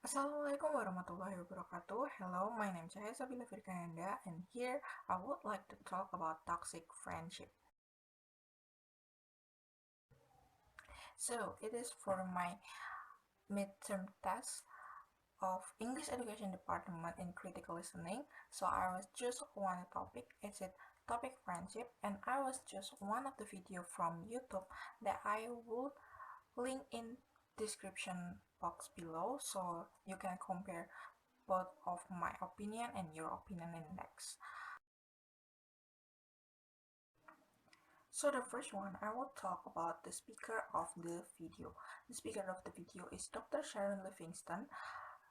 Assalamualaikum warahmatullahi wabarakatuh. Hello, my name is Cahya Sabilla Virgananda, and here I would like to talk about toxic friendship. So, it is for my midterm test of English Education Department in Critical Listening. So, I was just one topic, it's a topic friendship, and I was just one of the video from YouTube that I will link in description box below, so you can compare both of my opinion and your opinion in next. So the first one, I will talk about the speaker of the video. The speaker of the video is Dr. Sharon Livingston,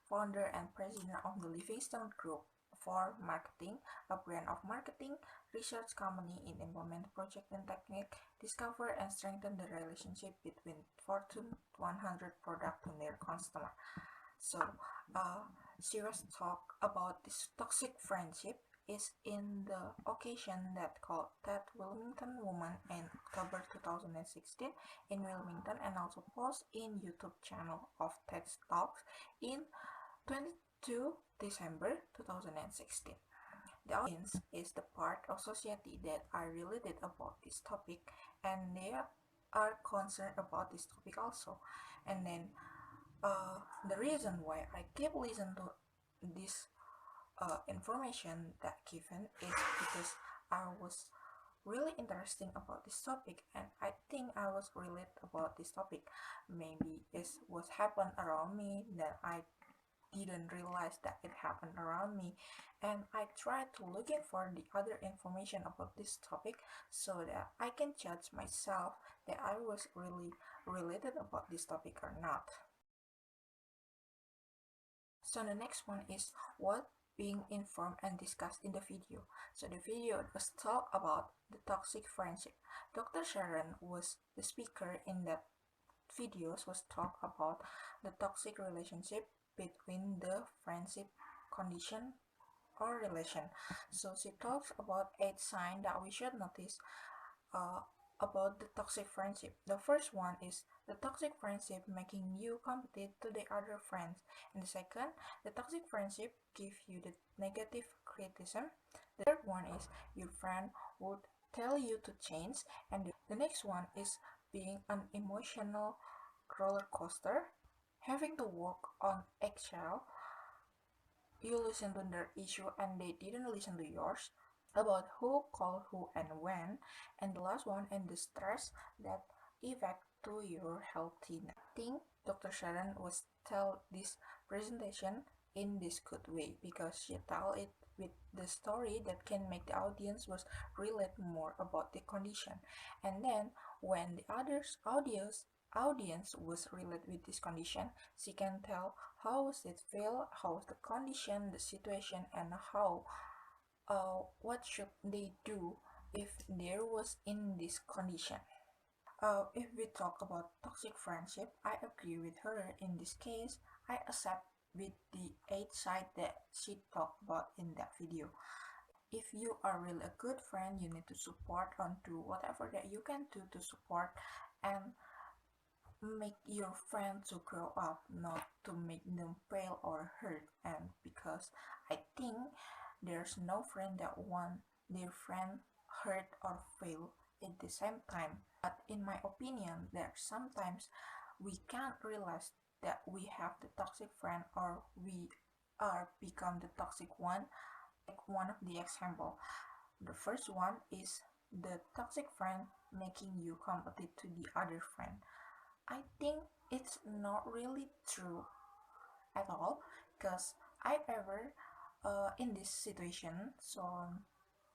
founder and president of the Livingston Group for Marketing, a brand of marketing research company in implement project and technique, discover and strengthen the relationship between Fortune 100 product and their customer. So, serious talk about this toxic friendship is in the occasion that called TEDxWilmingtonWomen in October 2016 in Wilmington, and also post in YouTube channel of TED Talks in 22 December 2016. The audience is the part of society that are related about this topic, and they are concerned about this topic also. And then the reason why I keep listening to this information that given is because I was really interesting about this topic, and I think I was relate about this topic. Maybe it's what happened around me that I didn't realize that it happened around me, and I tried to looking for the other information about this topic so that I can judge myself that I was really related about this topic or not. So the next one is what being informed and discussed in the video. So the video was talk about the toxic friendship. Dr. Sharon was the speaker in that videos was talk about the toxic relationship between the friendship condition or relation. So she talks about 8 signs that we should notice uh, about the toxic friendship. The first one is the toxic friendship making you compete to the other friends. And the second, the toxic friendship give you the negative criticism. The third one is your friend would tell you to change. And the next one is being an emotional roller coaster, having to walk on eggshell. You listen to their issue and they didn't listen to yours, about who called who and when, and the last one, and the stress that affect to your healthy. I think Dr. Sharon was tell this presentation in this good way because she tell it with the story that can make the audience was relate more about the condition, and then when the others audience was related with this condition, she can tell how was it feel, how was the condition, the situation, and how what should they do if there was in this condition. If we talk about toxic friendship, I agree with her in this case. I accept with the 8 side that she talked about in that video. If you are really a good friend, you need to support on do whatever that you can do to support and make your friend to grow up, not to make them fail or hurt. And because I think there's no friend that want their friend hurt or fail at the same time. But in my opinion, there sometimes we can't realize that we have the toxic friend or we are become the toxic one. Like one of the example, the first one is the toxic friend making you compete to the other friend. I think it's not really true at all because I ever in this situation. So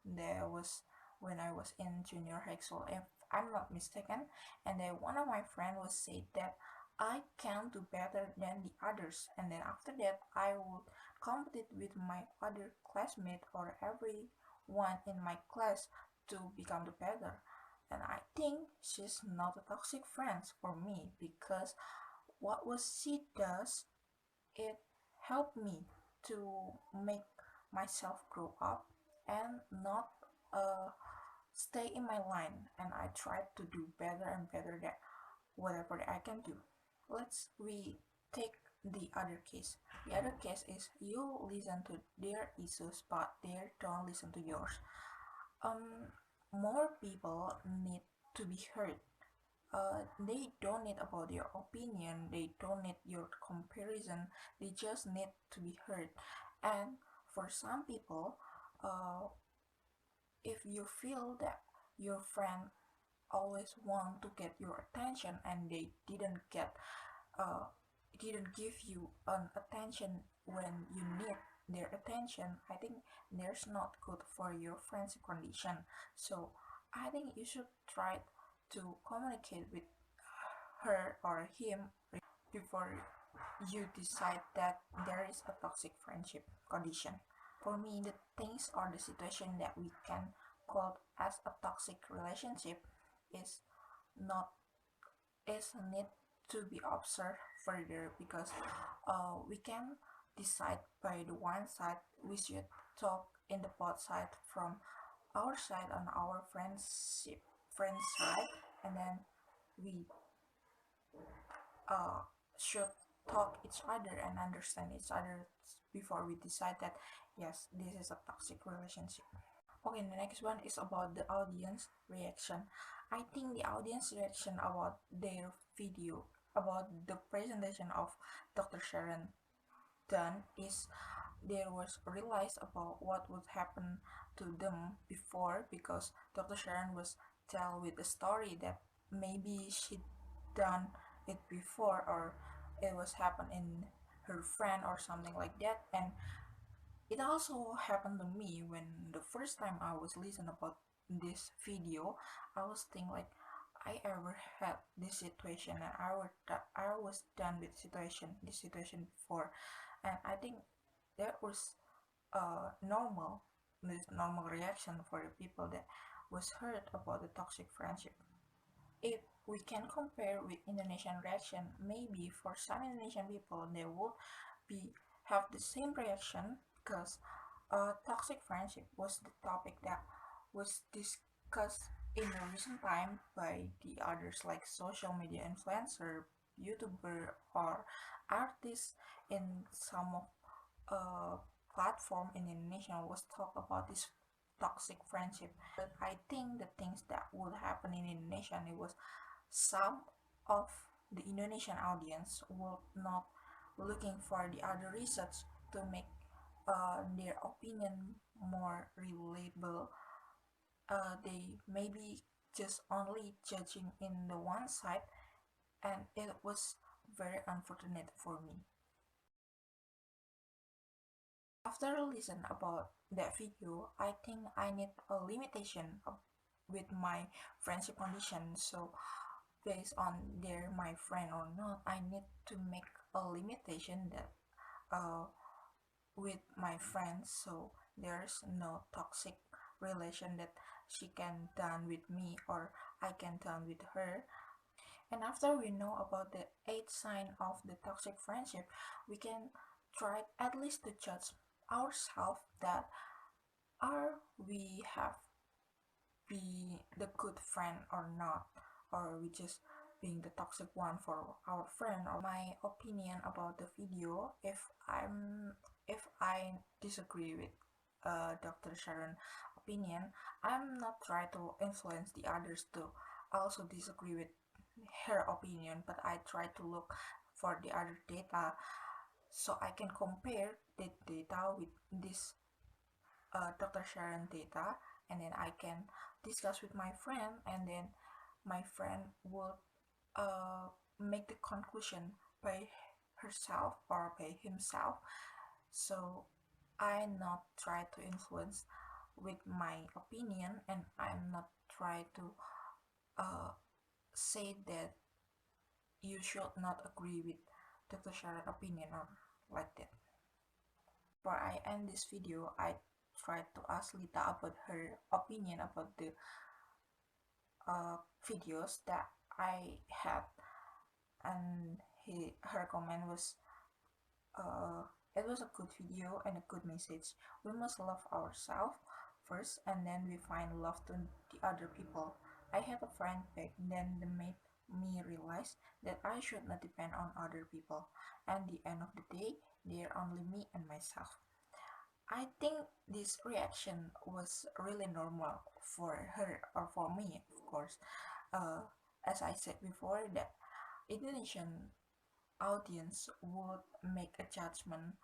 there was when I was in junior high school, if I'm not mistaken, and then one of my friends was said that I can do better than the others, and then after that I would compete with my other classmate or everyone in my class to become the better. And I think she's not a toxic friend for me because what was she does, it helped me to make myself grow up and not stay in my line, and I try to do better and better that whatever I can do. Let's we take the other case. The other case is you listen to their issues, but they don't listen to yours. Um, More people need to be heard. They don't need about your opinion. They don't need your comparison. They just need to be heard. And for some people, uh, if you feel that your friend always want to get your attention and they uh, didn't give you an attention when you need their attention, I think there's not good for your friendship condition. So I think you should try to communicate with her or him before you decide that there is a toxic friendship condition. For me, the things or the situation that we can call as a toxic relationship is not is need to be observed further, because we can decide by the one side. We should talk in the both side, from our side on our friend side, and then we uh, should talk each other and understand each other before we decide that yes, this is a toxic relationship. Okay, the next one is about the audience reaction. I think the audience reaction about their video, about the presentation of Dr. Sharon done, is there was realized about what would happen to them before, because Dr. Sharon was tell with the story that maybe she done it before, or it was happened in her friend or something like that. And it also happened to me when the first time I was listening about this video. I was thinking like I ever had this situation, and I was done with this situation before. And I think that was normal, this normal reaction for the people that was hurt about the toxic friendship. If we can compare with Indonesian reaction, maybe for some Indonesian people they will be have the same reaction, because toxic friendship was the topic that was discussed in the recent time by the others, like social media influencer, YouTuber, or artists in some of platform in Indonesia was talk about this toxic friendship. But I think the things that would happen in Indonesia, it was some of the Indonesian audience were not looking for the other research to make their opinion more relatable. They maybe just only judging in the one side, and it was very unfortunate for me. After listen about that video, I think I need a limitation with my friendship condition. So based on they're my friend or not, I need to make a limitation that uh, with my friends, so there's no toxic relation that she can done with me or I can done with her. And after we know about the 8 sign of the toxic friendship, we can try at least to judge ourselves that are we have be the good friend or not, or we just being the toxic one for our friend. Or my opinion about the video, if I disagree with Dr. Sharon opinion, I'm not trying to influence the others to also disagree with her opinion, but I try to look for the other data so I can compare the data with this Dr. Sharon data, and then I can discuss with my friend, and then my friend will make the conclusion by herself or by himself. So I not try to influence with my opinion, and I'm not try to uh, say that you should not agree with Dr. Sharon opinion or like that. Before I end this video, I tried to ask Lita about her opinion about the videos that I had, and her comment was, uh, it was a good video and a good message. We must love ourselves first, and then we find love to the other people. I had a friend back then, the mate me realize that I should not depend on other people. At the end of the day, they're only me and myself. I think this reaction was really normal for her or for me, of course. Uh, as I said before, that Indonesian audience would make a judgment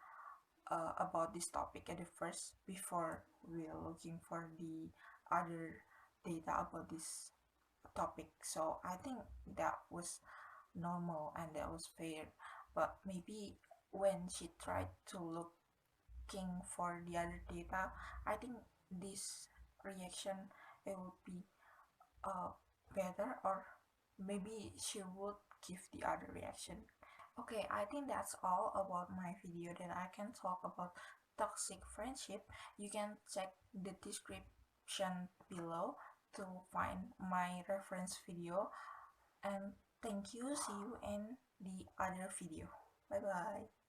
about this topic at the first before we're looking for the other data about this topic. So I think that was normal and that was fair. But maybe when she tried to looking for the other data, I think this reaction it would be uh, better, or maybe she would give the other reaction. Okay, I think that's all about my video that I can talk about toxic friendship. You can check the description below to find my reference video. And thank you. See you in the other video. Bye bye.